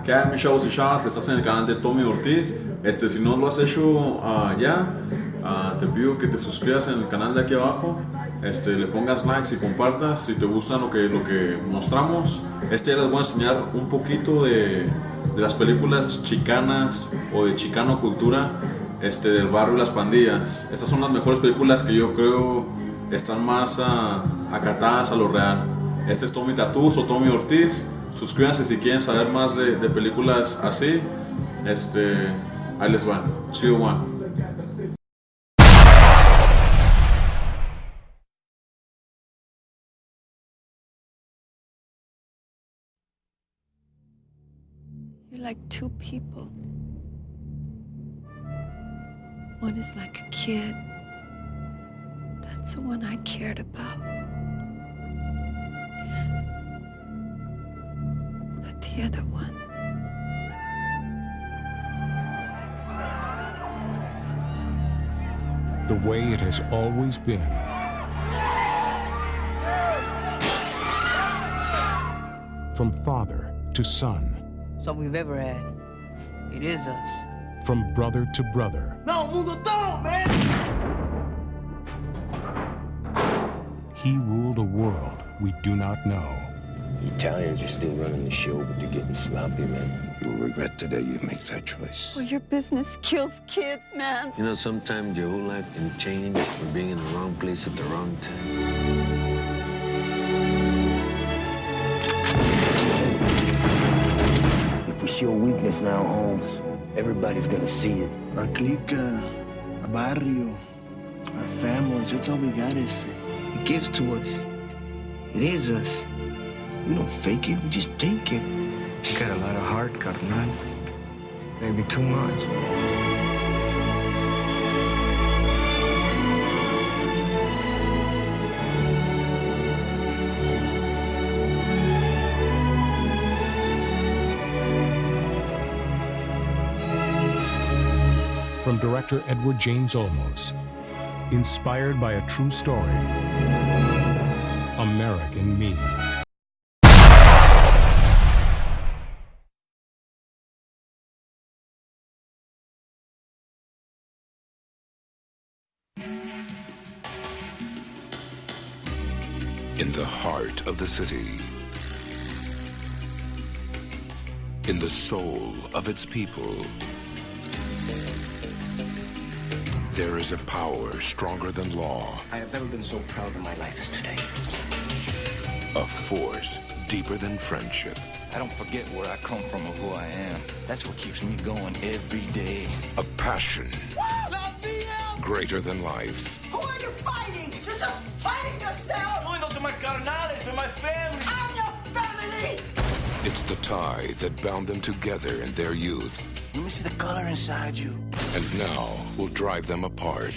¿Qué hay, mis chavos y chavas? Estás en el canal de Tommy Ortiz. Si no lo has hecho ya, te pido que te suscribas en el canal de aquí abajo, le pongas likes y compartas si te gusta lo que mostramos. Ya les voy a enseñar un poquito de las películas chicanas o de Chicano Cultura, del barrio y las pandillas. Estas son las mejores películas que yo creo están más acatadas a lo real. Este es Tommy Tattoos o Tommy Ortiz. Suscríbanse si quieren saber más de películas así. Ahí les va. CHIHUAHUA. You're like two people. One is like a kid. That's the one I cared about. But the other one. The way it has always been. From father to son. It's all we've ever had. It is us. From brother to brother. No, mundo todo, man! He ruled a world we do not know. The Italians are still running the show, but they're getting sloppy, man. You'll regret the day you make that choice. Well, your business kills kids, man. You know, sometimes your whole life can change from being in the wrong place at the wrong time. If we show weakness in our homes, everybody's gonna see it. Our clica, our barrio, our families, that's all we got is It gives to us. It is us. We don't fake it, we just take it. You got a lot of heart, carnal. Maybe too much. From director Edward James Olmos. Inspired by a true story. American Me. In the heart of the city, in the soul of its people, there is a power stronger than law. I have never been so proud in my life as today. A force deeper than friendship. I don't forget where I come from or who I am. That's what keeps me going every day. A passion greater than life. Who are you fighting? You're just fighting yourself! Those are my carnales, they're my family. I'm your family! It's the tie that bound them together in their youth. Let me see the color inside you. And now will drive them apart.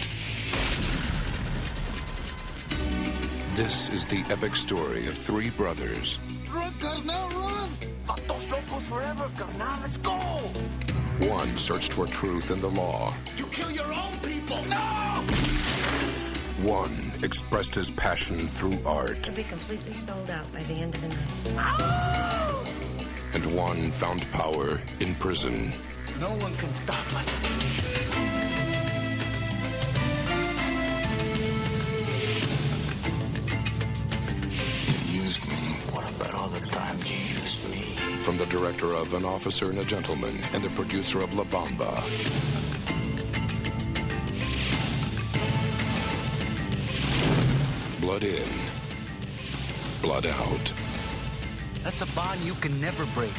This is the epic story of three brothers. Run, carnal, run! Vatos locos forever, carnal, let's go! One searched for truth in the law. You kill your own people! No! One expressed his passion through art. You'll be completely sold out by the end of the night. Ow! And one found power in prison. No one can stop us. You used me. What about all the times you used me? From the director of An Officer and a Gentleman and the producer of La Bamba. Blood in, blood out. That's a bond you can never break.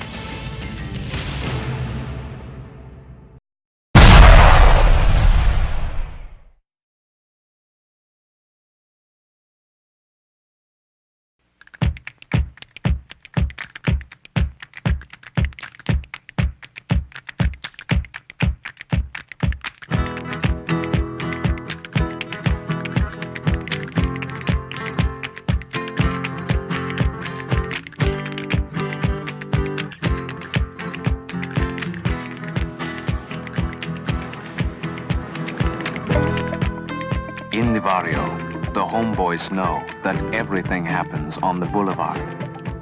In the barrio, the homeboys know that everything happens on the boulevard.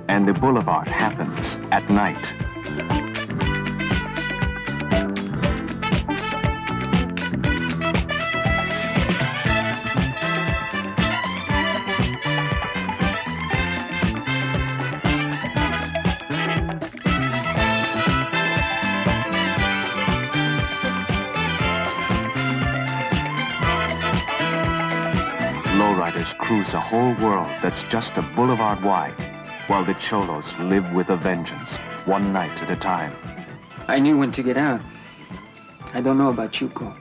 And the boulevard happens at night. boys cruise a whole world that's just a boulevard wide, while the cholos live with a vengeance, one night at a time. I knew when to get out. I don't know about Chuco.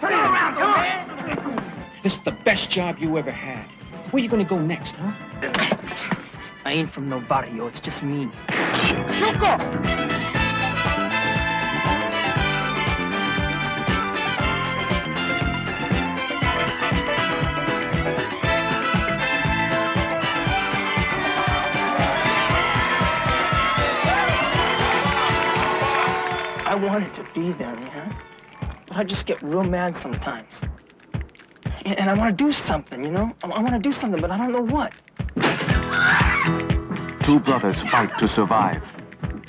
Turn around, come on! This is the best job you ever had. Where you gonna go next, huh? I ain't from no barrio, it's just me. Chuco! I wanted to be there, man. But I just get real mad sometimes. And I want to do something, you know? I want to do something, but I don't know what. Two brothers fight to survive.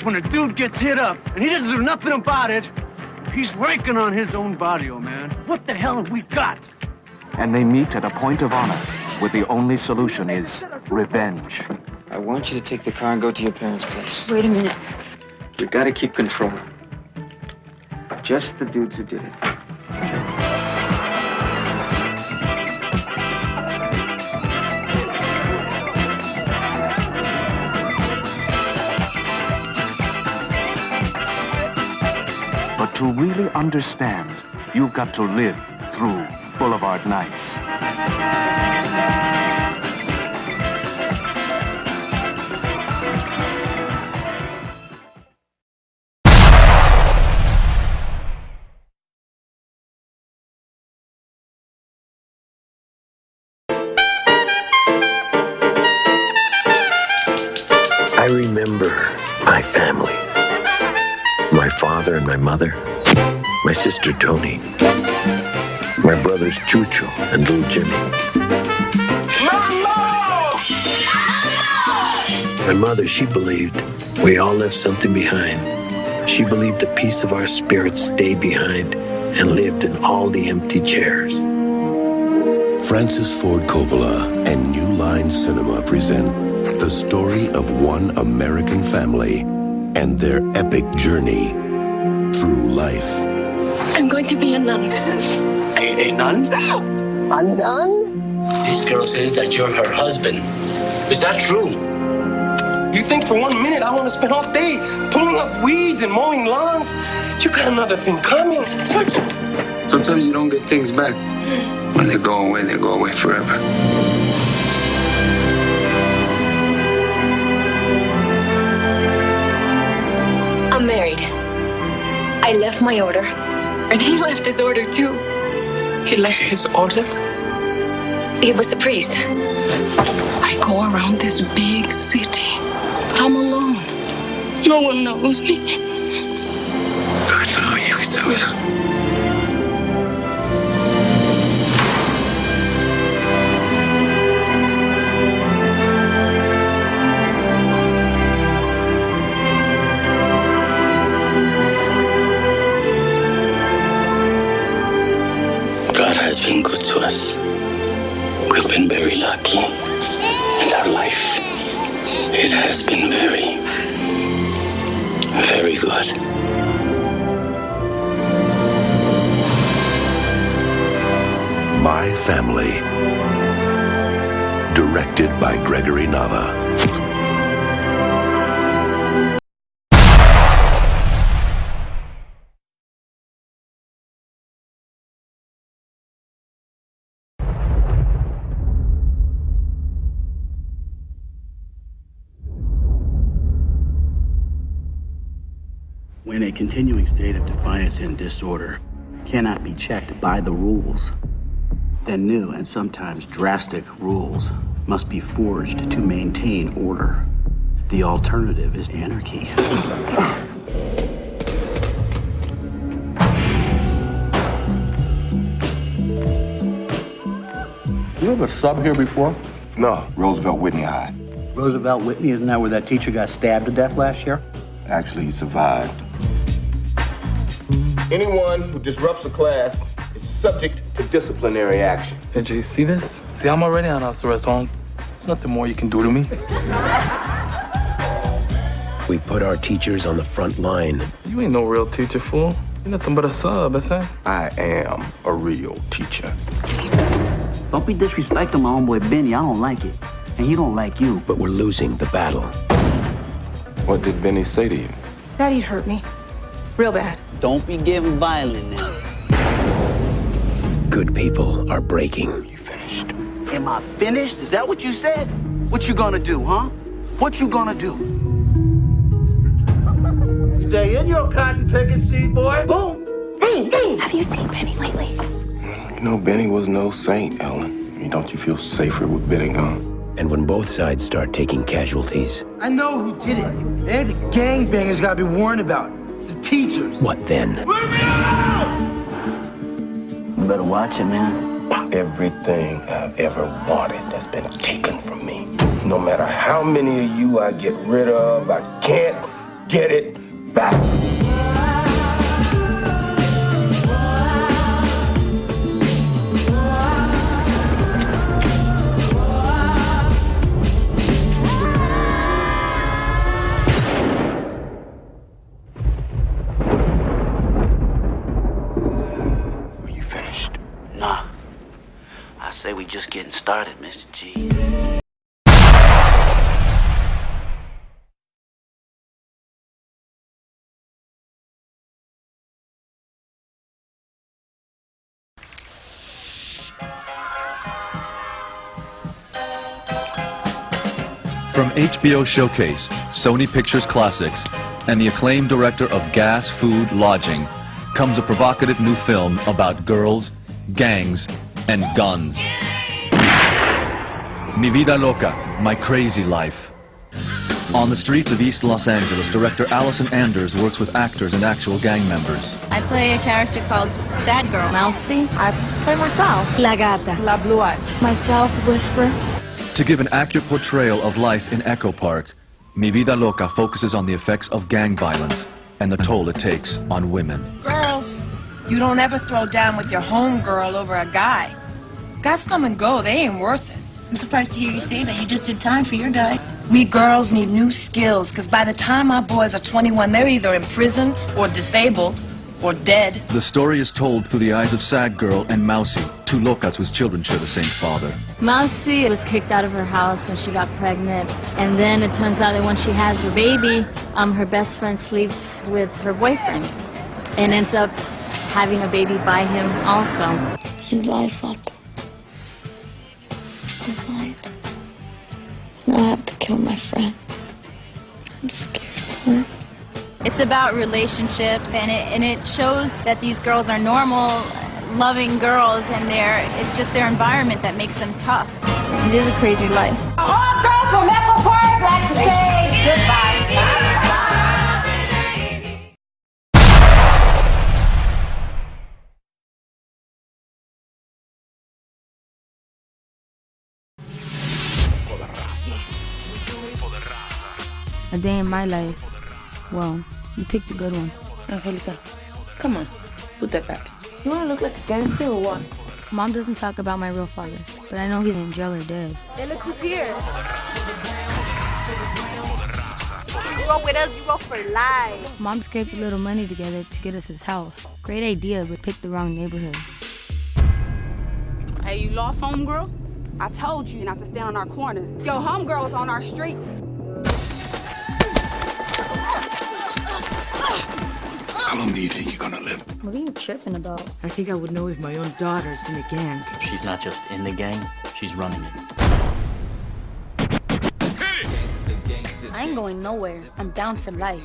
When a dude gets hit up and he doesn't do nothing about it, he's ranking on his own barrio, man. What the hell have we got? And they meet at a point of honor where the only solution is revenge. I want you to take the car and go to your parents' place. Wait a minute. You gotta keep control. Just the dudes who did it. But to really understand, you've got to live through Boulevard Nights. I remember my family. My father and my mother, my sister Tony, my brothers Chucho and little Jimmy. My mother, she believed we all left something behind. She believed a piece of our spirit stayed behind and lived in all the empty chairs. Francis Ford Coppola and New Line Cinema present the story of one American family and their epic journey through life. I'm going to be a nun. A nun? A nun? This girl says that you're her husband. Is that true? You think for 1 minute I want to spend all day pulling up weeds and mowing lawns? You got another thing coming. Sometimes you don't get things back. When they go away forever. I'm married. I left my order. And he left his order too. He left his order? He was a priest. I go around this big city, but I'm alone. No one knows me. God knows you, Isabel. God has been good to us. We've been very lucky. And our life, it has been very, very good. My Family. Directed by Gregory Nava. When a continuing state of defiance and disorder cannot be checked by the rules, then new and sometimes drastic rules must be forged to maintain order. The alternative is anarchy. You ever sub here before? No, Roosevelt Whitney High. Roosevelt Whitney, isn't that where that teacher got stabbed to death last year? Actually, he survived. Anyone who disrupts a class is subject to disciplinary action. Hey, Jay, see this? See, I'm already on house arrest, Holmes. There's nothing more you can do to me. We put our teachers on the front line. You ain't no real teacher, fool. You're nothing but a sub, that's it. I am a real teacher. Don't be disrespecting my homeboy Benny. I don't like it. And he don't like you. But we're losing the battle. What did Benny say to you? Daddy hurt me. Real bad. Don't be getting violent now. Good people are breaking. You finished. Am I finished? Is that what you said? What you gonna do, huh? What you gonna do? Stay in your cotton picking seed, boy. Boom! Boom! Boom! Have you seen Benny lately? You know, Benny was no saint, Ellen. I mean, don't you feel safer with Benny gone? And when both sides start taking casualties, I know who did it. It ain't the gangbangers gotta be warned about. It's the teachers. what then? You better watch it, man. Everything I've ever wanted has been taken from me. No matter how many of you I get rid of, I can't get it back. Nah. I say we just getting started, Mr. G. From HBO Showcase, Sony Pictures Classics, and the acclaimed director of Gas, Food, Lodging, comes a provocative new film about girls, gangs, and guns. Mi Vida Loca, My Crazy Life. On the streets of East Los Angeles, director Allison Anders works with actors and actual gang members. I play a character called Sad Girl. Mousy. I play myself. La Gata. La Blue Eyes. Myself, Whisper. To give an accurate portrayal of life in Echo Park, Mi Vida Loca focuses on the effects of gang violence and the toll it takes on women. Girls, you don't ever throw down with your homegirl over a guy. Guys come and go, they ain't worth it. I'm surprised to hear you say that. You just did time for your guy. We girls need new skills, because by the time our boys are 21, they're either in prison or disabled or dead. The story is told through the eyes of Sad Girl and Mousy, two locas whose children share the same father. Mousy was kicked out of her house when she got pregnant. And then it turns out that when she has her baby, her best friend sleeps with her boyfriend and ends up having a baby by him also. He lied, Father. He lied. Now I have to kill my friend. I'm scared. It's about relationships, and it shows that these girls are normal, loving girls, and it's just their environment that makes them tough. It is a crazy life. All girls from Echo Park like to say goodbye. A day in my life. Well, you picked a good one. Angelita, come on, put that back. You want to look like a gangster or what? Mom doesn't talk about my real father, but I know he's in jail or dead. Hey, look who's here. You go with us, you go for life. Mom scraped a little money together to get us his house. Great idea, but picked the wrong neighborhood. Hey, you lost, homegirl? I told you not to stand on our corner. Yo, homegirl's on our street. How long do you think you're gonna live? What are you tripping about? I think I would know if my own daughter's in a gang. She's not just in the gang, she's running it. I ain't going nowhere. I'm down for life.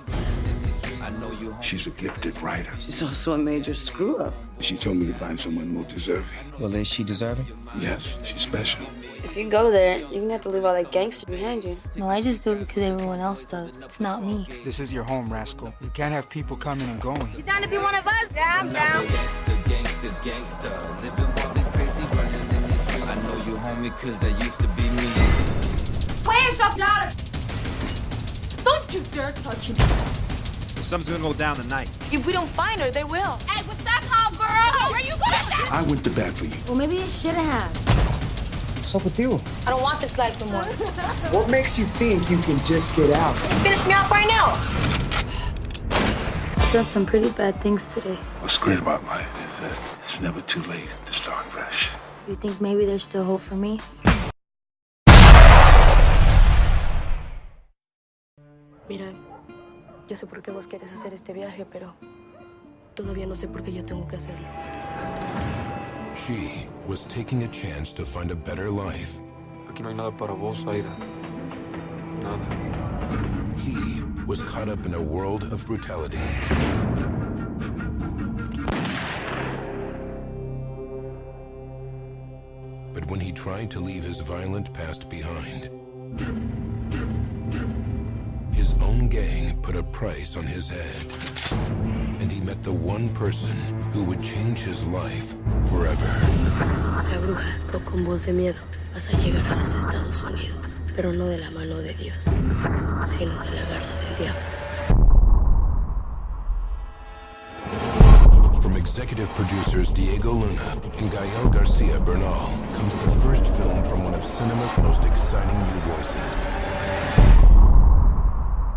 She's a gifted writer. She's also a major screw-up. She told me to find someone more deserving. Well, is she deserving? Yes, she's special. If you go there, you're gonna have to leave all that gangster behind you. No, I just do it because everyone else does. It's not me. This is your home, rascal. You can't have people coming and going. You down to be one of us? Yeah, I'm down. I know you homie, cause that used to be me. Where's your daughter? Don't you dare touch me. Something's gonna go down tonight. If we don't find her, they will. Hey, what's up, homegirl? Where you going? I went to bat for you. Well, maybe you shouldn't have. What's up with you? I don't want this life no more. What makes you think you can just get out? Just finish me off right now. I've done some pretty bad things today. What's great about life is that it's never too late to start fresh. You think maybe there's still hope for me? Mira, yo sé por qué vos quieres hacer este viaje, pero todavía no sé por qué yo tengo que hacerlo. She was taking a chance to find a better life. Aquí no hay nada para vos, Aira. Nada. He was caught up in a world of brutality. But when he tried to leave his violent past behind, his own gang put a price on his head. And he met the one person who would change his life forever. La bruja, con voz de miedo, vas a llegar a los Estados Unidos, pero no de la mano de Dios, sino de la garra del diablo. From executive producers Diego Luna and Gael Garcia Bernal comes the first film from one of cinema's most exciting new voices.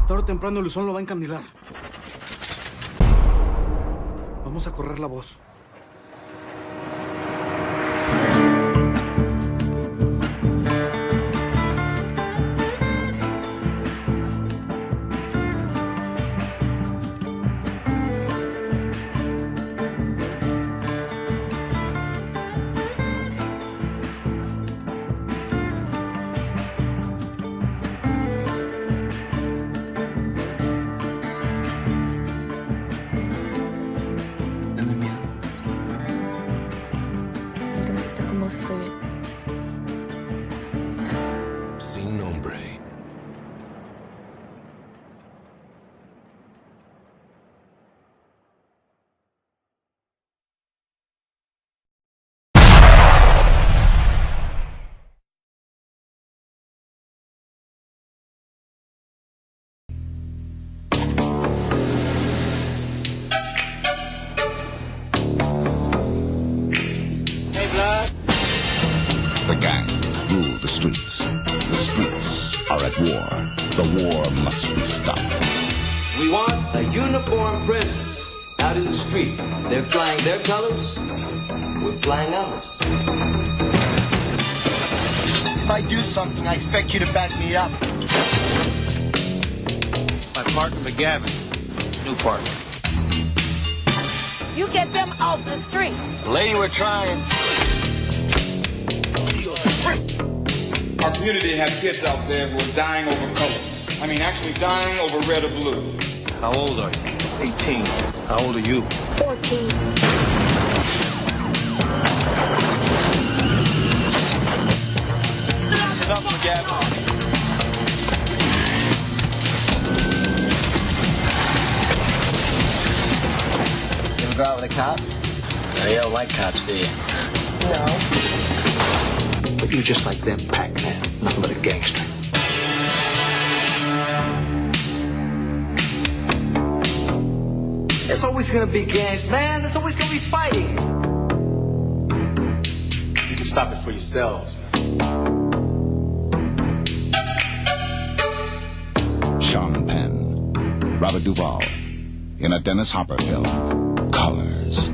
Tarde o temprano Luzón lo va a encandilar. Vamos a correr la voz. Sin nombre. The gangs rule the streets. The streets are at war. The war must be stopped. We want a uniformed presence out in the street. They're flying their colors. We're flying ours. If I do something, I expect you to back me up. My partner McGavin. New partner. You get them off the street. Lady, we're trying. Our community has kids out there who are dying over colors. I mean, actually dying over red or blue. How old are you? 18. How old are you? 14. That's enough, McGavin. You ever go out with a cop? You don't like cops, do you? No. But you're just like them, Pac-Man. Nothing but a gangster. There's always gonna be gangs, man. There's always gonna be fighting. You can stop it for yourselves, man. Sean Penn, Robert Duvall, in a Dennis Hopper film, Colors.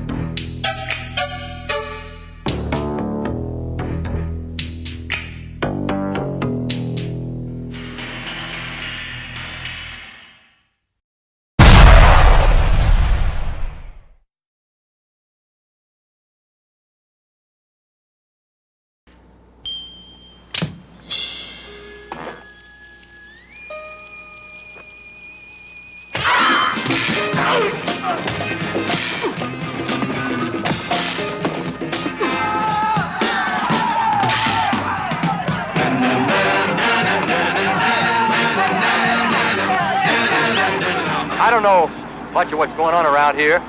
I don't know much of what's going on around here,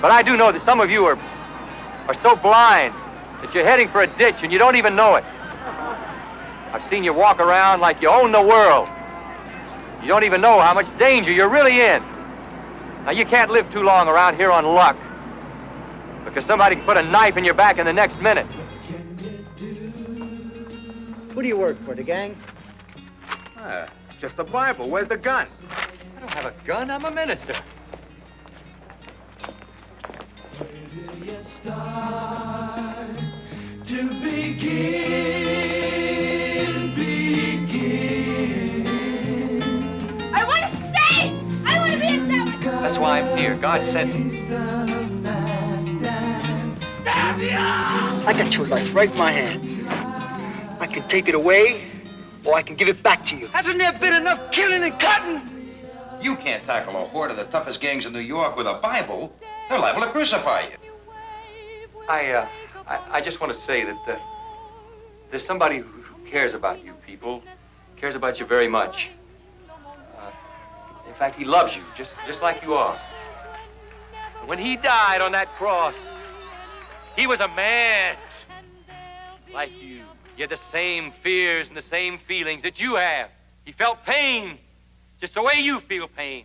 but I do know that some of you are so blind that you're heading for a ditch and you don't even know it. I've seen you walk around like you own the world. You don't even know how much danger you're really in. Now, you can't live too long around here on luck, because somebody can put a knife in your back in the next minute. Who do you work for, the gang? It's just a Bible. Where's the gun? I don't have a gun. I'm a minister. Where did you start? to begin. I want to stay! I want to be accepted! That's why I'm here. God sent me. I got your life right in my hands. I can take it away, or I can give it back to you. Hasn't there been enough killing and cutting? You can't tackle a horde of the toughest gangs in New York with a Bible. They're liable to crucify you. I just want to say that there's somebody who cares about you people, cares about you very much. In fact, he loves you just like you are. And when he died on that cross, he was a man like you. He had the same fears and the same feelings that you have. He felt pain just the way you feel pain.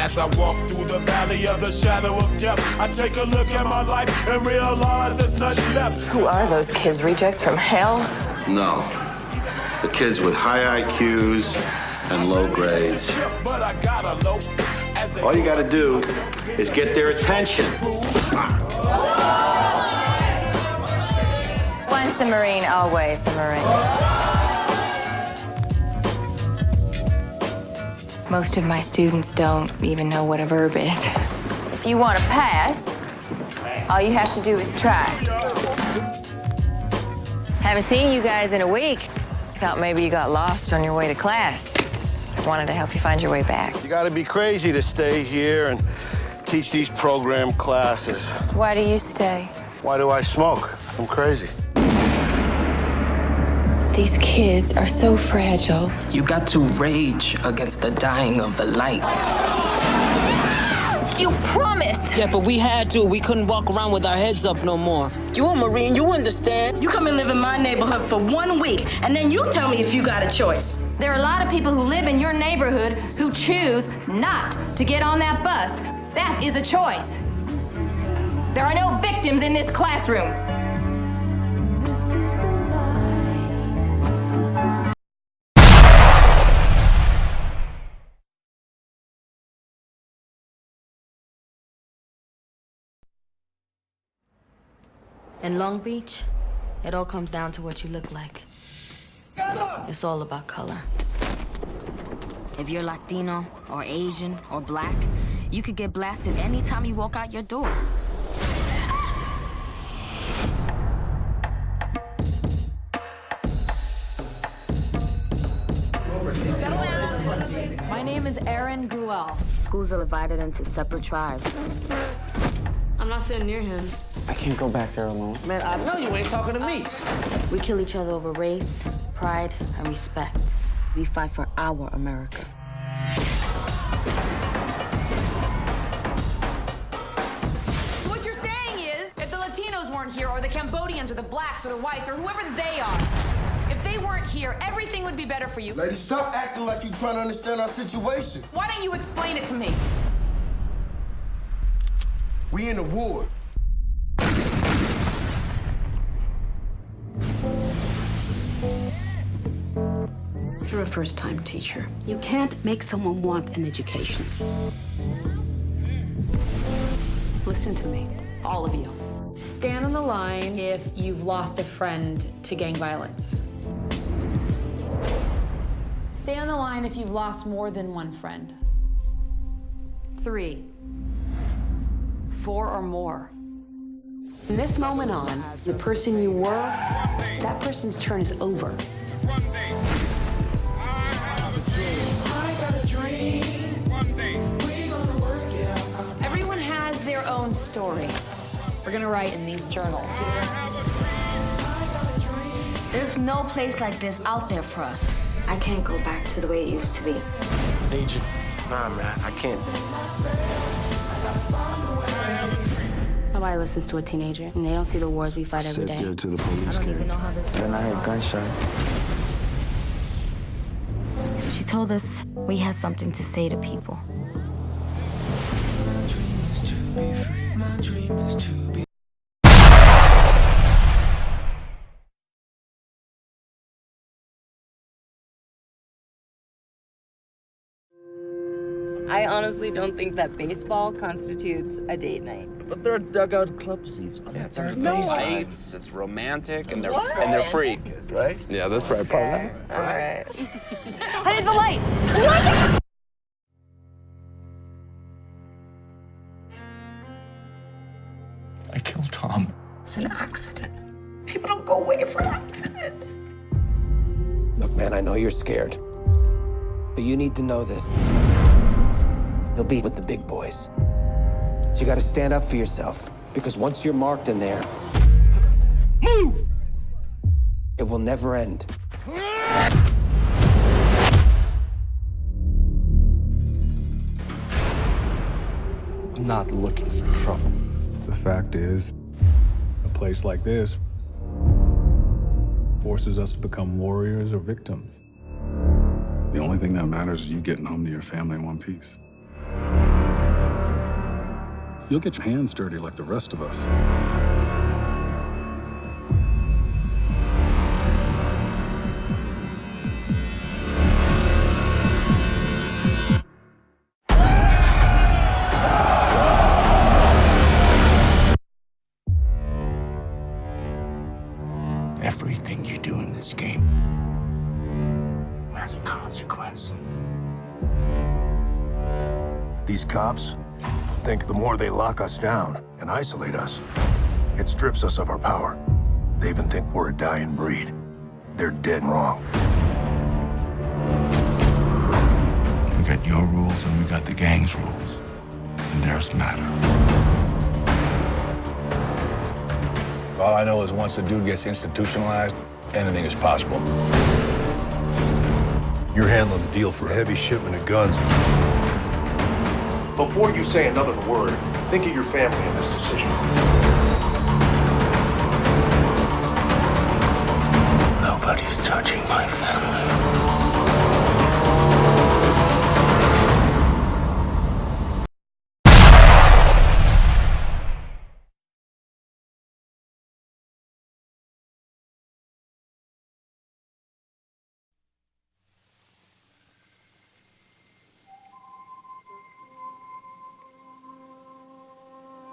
As I walk through the valley of the shadow of death, I take a look at my life and realize there's nothing left. Who are those kids? Rejects from hell? No. The kids with high IQs and low grades. But I gotta low. All you gotta do is get their attention. Once a Marine, always a Marine. Most of my students don't even know what a verb is. If you want to pass, all you have to do is try. Haven't seen you guys in a week. Thought maybe you got lost on your way to class. Wanted to help you find your way back. You gotta be crazy to stay here and teach these program classes. Why do you stay? Why do I smoke? I'm crazy. These kids are so fragile. You got to rage against the dying of the light. You promised! Yeah, but we had to. We couldn't walk around with our heads up no more. You a Marine, you understand. You come and live in my neighborhood for 1 week, and then you tell me if you got a choice. There are a lot of people who live in your neighborhood who choose not to get on that bus. That is a choice. There are no victims in this classroom. In Long Beach, it all comes down to what you look like. It's all about color. If you're Latino or Asian or black, you could get blasted anytime you walk out your door. My name is Aaron Gruel. Schools are divided into separate tribes. I'm not sitting near him. I can't go back there alone. Man, I know you ain't talking to me. We kill each other over race, pride, and respect. We fight for our America. So what you're saying is, if the Latinos weren't here, or the Cambodians, or the blacks, or the whites, or whoever they are, if they weren't here, everything would be better for you. Lady, stop acting like you're trying to understand our situation. Why don't you explain it to me? We in a war. You're a first-time teacher. You can't make someone want an education. Listen to me, all of you. Stand on the line if you've lost a friend to gang violence. Stay on the line if you've lost more than one friend. 3, 4 or more. From this moment on, the person you were, that person's turn is over. Everyone has their own story. We're gonna write in these journals. There's no place like this out there for us. I can't go back to the way it used to be. Need you. Nah, man, I can't. Nobody listens to a teenager, and they don't see the wars we fight every day. Sat there till the police came. I don't even know how this Then I heard gunshots. told us we had something to say to people. I honestly don't think that baseball constitutes a date night. But there are dugout club seats on the third base. Lights, it's romantic, and they're free, right? Yeah, that's right, partner. All right. I need the light! I killed Tom. It's an accident. People don't go away for accidents. Look, man, I know you're scared. But you need to know this. You'll be with the big boys. So you gotta stand up for yourself. Because once you're marked in there, move! It will never end. I'm not looking for trouble. The fact is, a place like this forces us to become warriors or victims. The only thing that matters is you getting home to your family in one piece. You'll get your hands dirty like the rest of us. Everything you do in this game has a consequence. These cops think the more they lock us down and isolate us, it strips us of our power. They even think we're a dying breed. They're dead wrong. We got your rules and we got the gang's rules. And theirs matter. All I know is once the dude gets institutionalized, anything is possible. You're handling the deal for a heavy shipment of guns. Before you say another word, think of your family in this decision. Nobody's touching my family.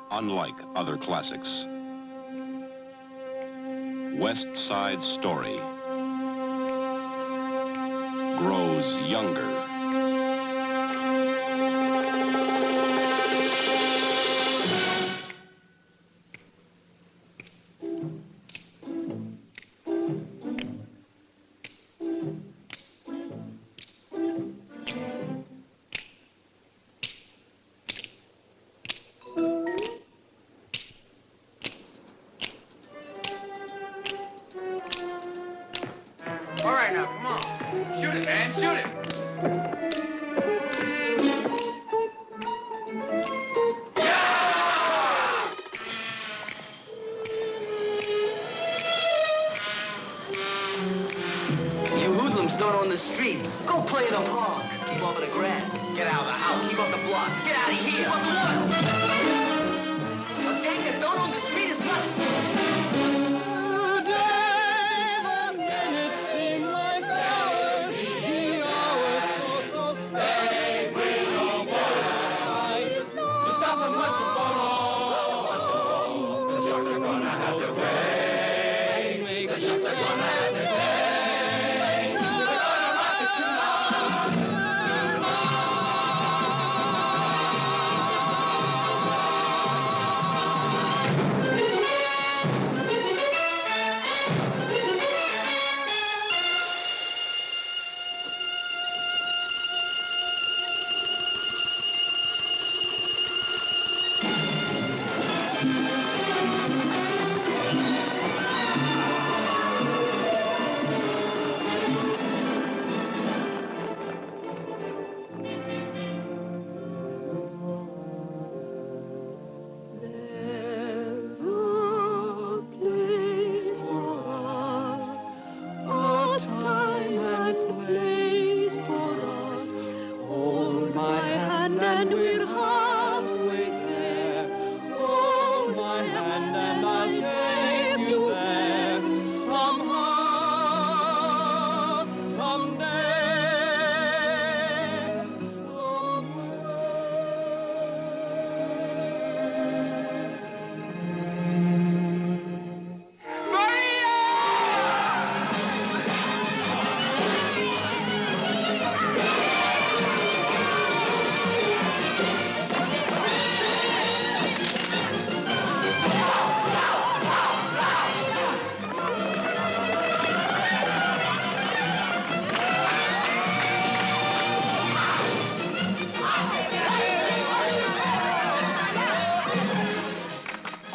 Unlike other classics, West Side Story grows younger. All right, now, come on. Shoot it, man, shoot it. You hoodlums don't own the streets. Go play in the park. Keep off of the grass. Get out of the house. Keep off the block. Get out of here. Keep off the wall. A gang that don't own the street is nothing.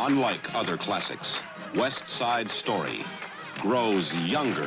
Unlike other classics, West Side Story grows younger.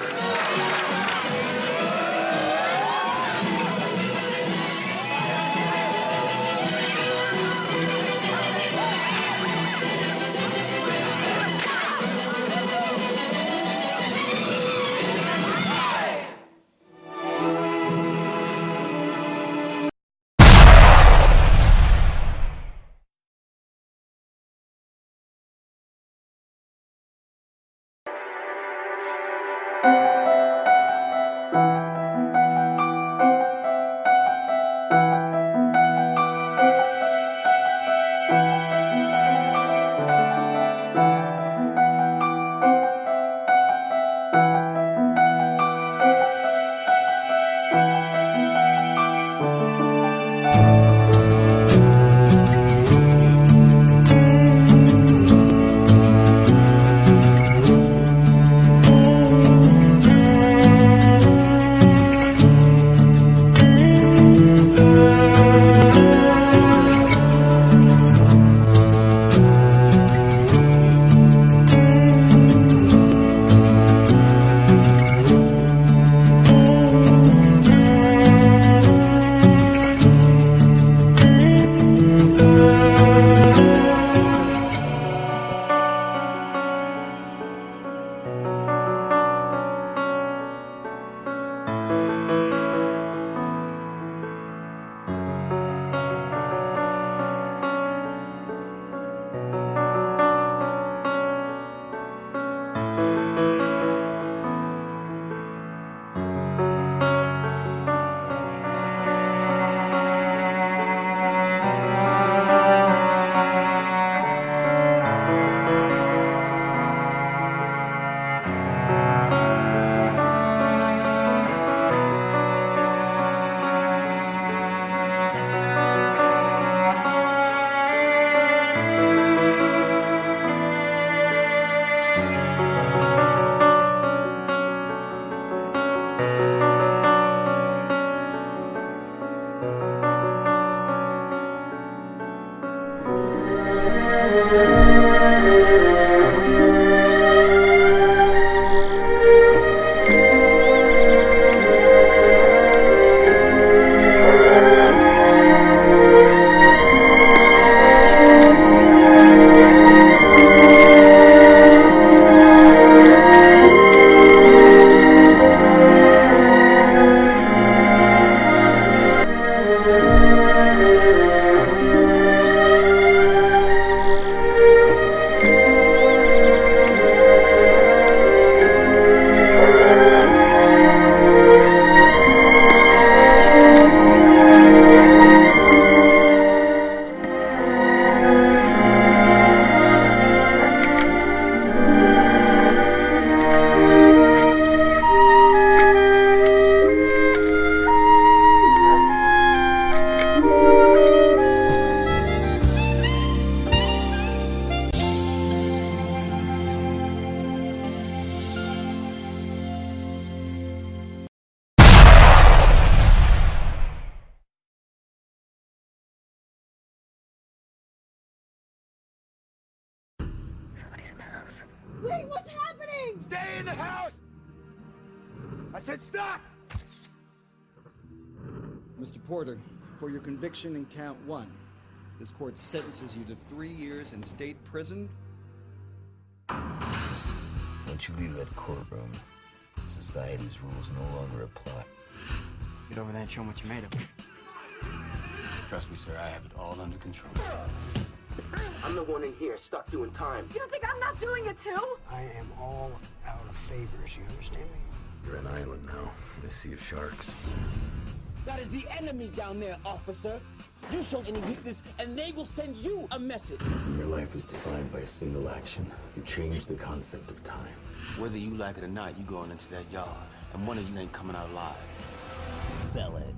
Somebody's in the house. Wait, what's happening? Stay in the house! I said stop! Mr. Porter, for your conviction in count 1, this court sentences you to 3 years in state prison. Once you leave that courtroom, society's rules no longer apply. Get over there and show them what you made of. Trust me, sir, I have it all under control. I'm the one in here stuck doing time. You don't think I'm not doing it too? I am all out of favors, you understand me? You're an island now, in a sea of sharks. That is the enemy down there, officer. You show any weakness, and they will send you a message. Your life is defined by a single action. You change the concept of time. Whether you like it or not, you going into that yard, and one of you ain't coming out alive. Fellas.